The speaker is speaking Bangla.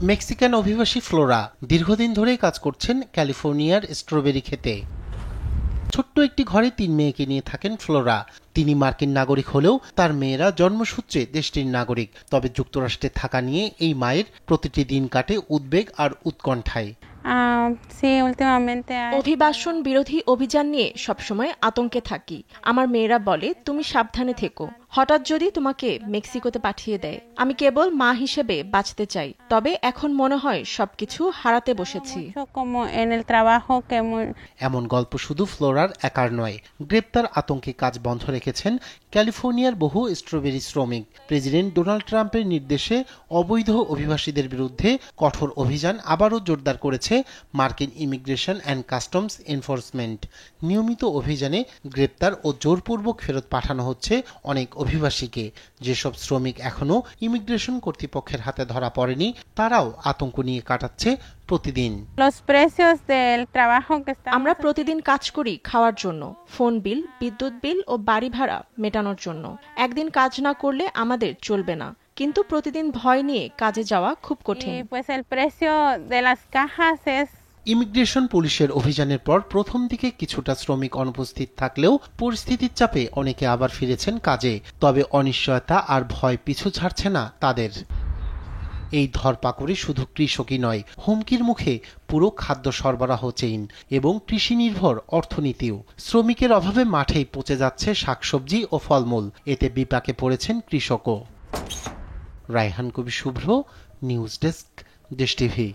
মেক্সিকান অভিবাসী ফ্লোরা দীর্ঘদিন ধরেই কাজ করছেন ক্যালিফোর্নিয়ার স্ট্রবেরি ক্ষেতে। ছোট্ট একটি ঘরে ৩ মেয়েকে নিয়ে থাকেন ফ্লোরা। তিনি মার্কিন নাগরিক হলেও তার মেয়েরা জন্মসূত্রে দেশটির নাগরিক। তবে যুক্তরাষ্ট্রে থাকা নিয়ে এই মায়ের প্রতিটি দিন কাটে উদ্বেগ আর উৎকণ্ঠায়। অভিবাসন বিরোধী অভিযান নিয়ে সবসময় আতঙ্কে থাকি। আমার মেয়েরা বলে, তুমি সাবধানে থেকো, হঠাৎ যদি তোমাকে মেক্সিকোতে পাঠিয়ে দেয়। আমি কেবল মা হিসেবে বাঁচতে চাই, তবে এখন মনে হয় সবকিছু হারাতে বসেছি। এমন গল্প শুধু ফ্লোরার একার নয়। গ্রেপ্তার আতঙ্কে কাজ বন্ধ রেখেছেন ক্যালিফোর্নিয়ার বহু স্ট্রবেরি শ্রমিক। প্রেসিডেন্ট ডোনাল্ড ট্রাম্পের নির্দেশে অবৈধ অভিবাসীদের বিরুদ্ধে কঠোর অভিযান আবারও জোরদার করেছে মার্কিন ইমিগ্রেশন অ্যান্ড কাস্টমস এনফোর্সমেন্ট। নিয়মিত অভিযানে গ্রেপ্তার ও জোরপূর্বক ফেরত পাঠানো হচ্ছে অনেক অভিবাসীকে। যেসব শ্রমিক এখনো ইমিগ্রেশন কর্তৃপক্ষের হাতে ধরা পড়েনি, তারাও আতঙ্ক নিয়ে কাটাচ্ছে প্রতিদিন। আমরা প্রতিদিন কাজ করি খাওয়ার জন্য, ফোন বিল, বিদ্যুৎ বিল ও বাড়ি ভাড়া মেটানোর জন্য। একদিন কাজ না করলে আমাদের চলবে না, কিন্তু প্রতিদিন ভয় নিয়ে কাজে যাওয়া খুব কঠিন। ইমিগ্রেশন পুলিশের অভিযানের পর প্রথম দিকে কিছুটা শ্রমিক অনুপস্থিত থাকলেও পরিস্থিতির চাপে অনেকে আবার ফিরেছেন কাজে। তবে অনিশ্চয়তা আর ভয় পিছু ছাড়ছে না তাদের। এই ধরপাকড়ে শুধু কৃষকই নয়, হুমকির মুখে পুরো খাদ্য সরবরাহ চেইন এবং কৃষি নির্ভর অর্থনীতিও। শ্রমিকের অভাবে মাঠেই পচে যাচ্ছে শাকসবজি ও ফলমূল। এতে বিপাকে পড়েছেন কৃষকও। রায়হান কবি শুভ্র, নিউজ ডেস্ক, দেশ টিভি।